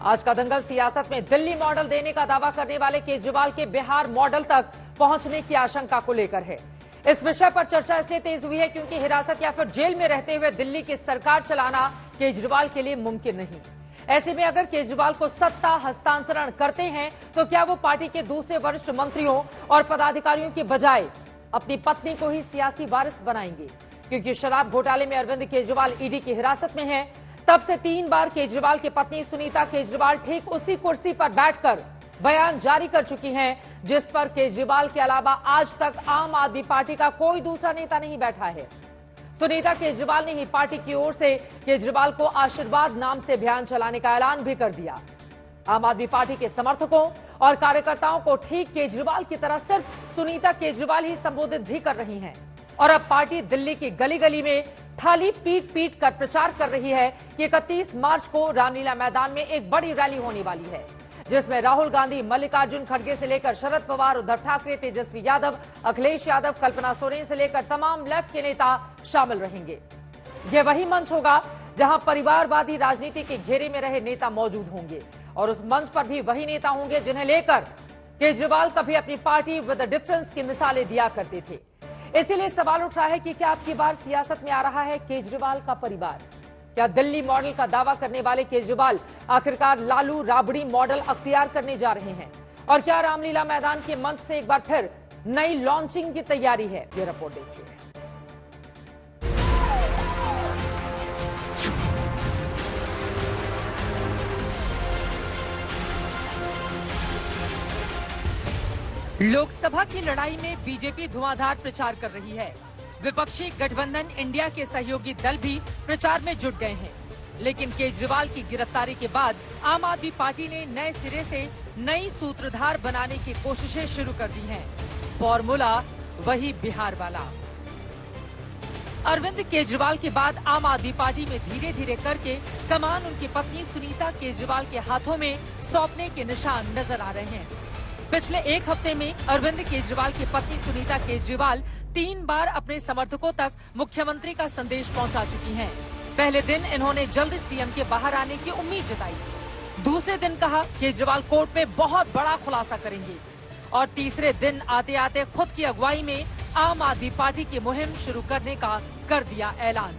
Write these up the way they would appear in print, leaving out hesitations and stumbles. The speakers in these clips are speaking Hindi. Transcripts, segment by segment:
आज का दंगल सियासत में दिल्ली मॉडल देने का दावा करने वाले केजरीवाल के बिहार मॉडल तक पहुंचने की आशंका को लेकर है। इस विषय पर चर्चा इसलिए तेज हुई है क्योंकि हिरासत या फिर जेल में रहते हुए दिल्ली की सरकार चलाना केजरीवाल के लिए मुमकिन नहीं। ऐसे में अगर केजरीवाल को सत्ता हस्तांतरण करते हैं तो क्या वो पार्टी के दूसरे वरिष्ठ मंत्रियों और पदाधिकारियों की बजाय अपनी पत्नी को ही सियासी वारिस बनाएंगे? क्योंकि शराब घोटाले में अरविंद केजरीवाल ईडी की हिरासत में हैं। तब से 3 बार केजरीवाल की पत्नी सुनीता केजरीवाल ठीक उसी कुर्सी पर बैठकर बयान जारी कर चुकी हैं, जिस पर केजरीवाल के अलावा आज तक आम आदमी पार्टी का कोई दूसरा नेता नहीं बैठा है। सुनीता केजरीवाल ने ही पार्टी की ओर से केजरीवाल को आशीर्वाद नाम से अभियान चलाने का ऐलान भी कर दिया। आम आदमी पार्टी के समर्थकों और कार्यकर्ताओं को ठीक केजरीवाल की तरह सिर्फ सुनीता केजरीवाल ही संबोधित भी कर रही हैं। और अब पार्टी दिल्ली की गली गली में थाली पीट पीट कर प्रचार कर रही है कि 31 मार्च को रामलीला मैदान में एक बड़ी रैली होने वाली है, जिसमें राहुल गांधी, मल्लिकार्जुन खड़गे से लेकर शरद पवार, उद्धव ठाकरे, तेजस्वी यादव, अखिलेश यादव, कल्पना सोरेन से लेकर तमाम लेफ्ट के नेता शामिल रहेंगे। यह वही मंच होगा जहां परिवारवादी राजनीति के घेरे में रहे नेता मौजूद होंगे और उस मंच पर भी वही नेता होंगे जिन्हें लेकर केजरीवाल कभी अपनी पार्टी विद द डिफरेंस की मिसालें दिया करते थे। इसीलिए सवाल उठ रहा है कि क्या अब की बार सियासत में आ रहा है केजरीवाल का परिवार? क्या दिल्ली मॉडल का दावा करने वाले केजरीवाल आखिरकार लालू राबड़ी मॉडल अख्तियार करने जा रहे हैं? और क्या रामलीला मैदान के मंच से एक बार फिर नई लॉन्चिंग की तैयारी है? ये रिपोर्ट देखिए। लोकसभा की लड़ाई में बीजेपी धुआंधार प्रचार कर रही है। विपक्षी गठबंधन इंडिया के सहयोगी दल भी प्रचार में जुट गए हैं। लेकिन केजरीवाल की गिरफ्तारी के बाद आम आदमी पार्टी ने नए सिरे से नई सूत्रधार बनाने की कोशिशें शुरू कर दी हैं। फॉर्मूला वही बिहार वाला। अरविंद केजरीवाल के बाद आम आदमी पार्टी में धीरे धीरे करके कमान उनकी पत्नी सुनीता केजरीवाल के हाथों में सौंपने के निशान नजर आ रहे हैं। पिछले एक हफ्ते में अरविंद केजरीवाल की पत्नी सुनीता केजरीवाल 3 बार अपने समर्थकों तक मुख्यमंत्री का संदेश पहुंचा चुकी हैं। पहले दिन इन्होंने जल्द सीएम के बाहर आने की उम्मीद जताई। दूसरे दिन कहा केजरीवाल कोर्ट में बहुत बड़ा खुलासा करेंगे और तीसरे दिन आते आते खुद की अगुवाई में आम आदमी पार्टी की मुहिम शुरू करने का कर दिया ऐलान।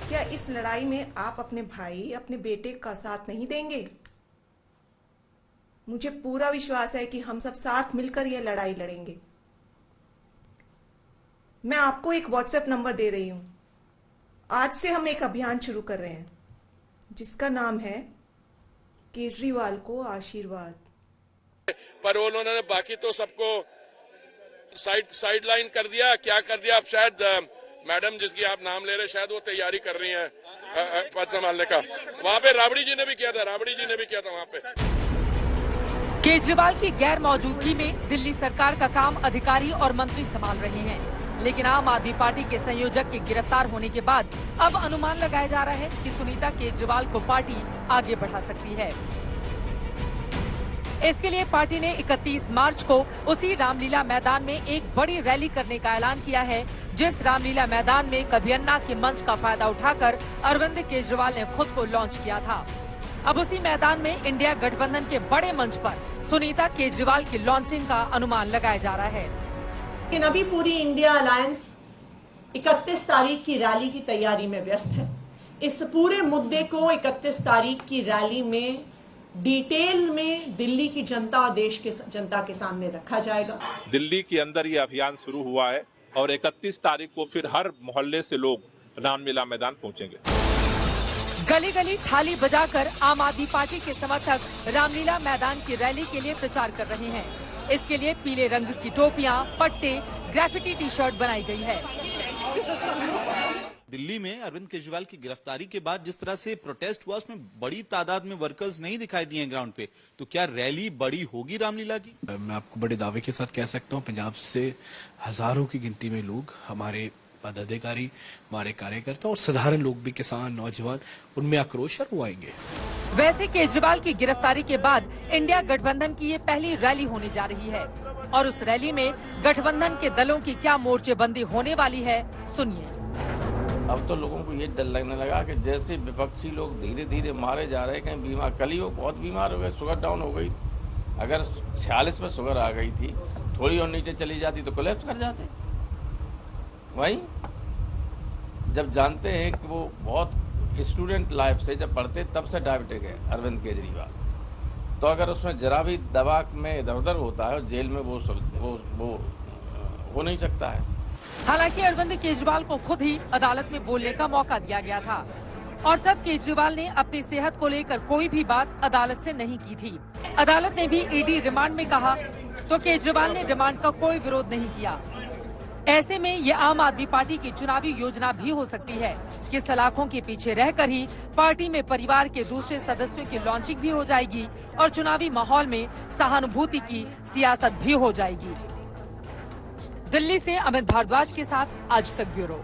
क्या इस लड़ाई में आप अपने भाई, अपने बेटे का साथ नहीं देंगे? मुझे पूरा विश्वास है कि हम सब साथ मिलकर यह लड़ाई लड़ेंगे। मैं आपको एक व्हाट्सएप नंबर दे रही हूं। आज से हम एक अभियान शुरू कर रहे हैं जिसका नाम है केजरीवाल को आशीर्वाद। पर उन्होंने बाकी तो सबको साइड लाइन कर दिया। क्या कर दिया? अब शायद मैडम जिसकी आप नाम ले रहे शायद वो तैयारी कर रही हैं पद संभालने का। वहां पे राबड़ी जी ने भी किया था वहां पे। केजरीवाल की गैर मौजूदगी में दिल्ली सरकार का काम अधिकारी और मंत्री संभाल रहे हैं। लेकिन आम आदमी पार्टी के संयोजक के गिरफ्तार होने के बाद अब अनुमान लगाया जा रहा है कि सुनीता केजरीवाल को पार्टी आगे बढ़ा सकती है। इसके लिए पार्टी ने 31 मार्च को उसी रामलीला मैदान में एक बड़ी रैली करने का ऐलान किया है, जिस रामलीला मैदान में कभी अन्ना के मंच का फायदा उठाकर अरविंद केजरीवाल ने खुद को लॉन्च किया था। अब उसी मैदान में इंडिया गठबंधन के बड़े मंच पर सुनीता केजरीवाल की लॉन्चिंग का अनुमान लगाया जा रहा है। लेकिन अभी पूरी इंडिया अलायंस 31 तारीख की रैली की तैयारी में व्यस्त है। इस पूरे मुद्दे को 31 तारीख की रैली में डिटेल में दिल्ली की जनता और देश के जनता के सामने रखा जाएगा। दिल्ली के अंदर ये अभियान शुरू हुआ है और 31 तारीख को फिर हर मोहल्ले से लोग रामलीला मैदान पहुंचेंगे। गली गली थाली बजाकर आम आदमी पार्टी के समर्थक रामलीला मैदान की रैली के लिए प्रचार कर रहे हैं। इसके लिए पीले रंग की टोपियां, पट्टे, ग्राफिटी टी शर्ट बनाई गई है। दिल्ली में अरविंद केजरीवाल की गिरफ्तारी के बाद जिस तरह से प्रोटेस्ट हुआ उसमें बड़ी तादाद में वर्कर्स नहीं दिखाई दिए ग्राउंड पे, तो क्या रैली बड़ी होगी रामलीला की? मैं आपको बड़े दावे के साथ कह सकता हूँ पंजाब से हजारों की गिनती में लोग, हमारे पदाधिकारी, हमारे कार्यकर्ता और साधारण लोग भी, किसान, नौजवान, उनमें आक्रोश और आएंगे। वैसे केजरीवाल की गिरफ्तारी के बाद इंडिया गठबंधन की ये पहली रैली होने जा रही है और उस रैली में गठबंधन के दलों की क्या मोर्चेबंदी होने वाली है, सुनिए। अब तो लोगों को ये डर लगने लगा कि जैसे विपक्षी लोग धीरे धीरे मारे जा रहे हैं, कहीं बीमार, कल ही वो बहुत बीमार हो गए, शुगर डाउन हो गई। अगर 46 में शुगर आ गई थी, थोड़ी और नीचे चली जाती तो कोलैप्स कर जाते। वहीं जब जानते हैं कि वो बहुत स्टूडेंट लाइफ से जब पढ़ते तब से डायबिटिक है अरविंद केजरीवाल, तो अगर उसमें जरा भी दवा में इधर उधर होता है और जेल में वो हो नहीं सकता है। हालांकि अरविंद केजरीवाल को खुद ही अदालत में बोलने का मौका दिया गया था और तब केजरीवाल ने अपनी सेहत को लेकर कोई भी बात अदालत से नहीं की थी। अदालत ने भी ईडी रिमांड में कहा तो केजरीवाल ने रिमांड का कोई विरोध नहीं किया। ऐसे में ये आम आदमी पार्टी की चुनावी योजना भी हो सकती है कि सलाखों के पीछे रहकर ही पार्टी में परिवार के दूसरे सदस्यों की लॉन्चिंग भी हो जाएगी और चुनावी माहौल में सहानुभूति की सियासत भी हो जाएगी। दिल्ली से अमित भारद्वाज के साथ आज तक ब्यूरो।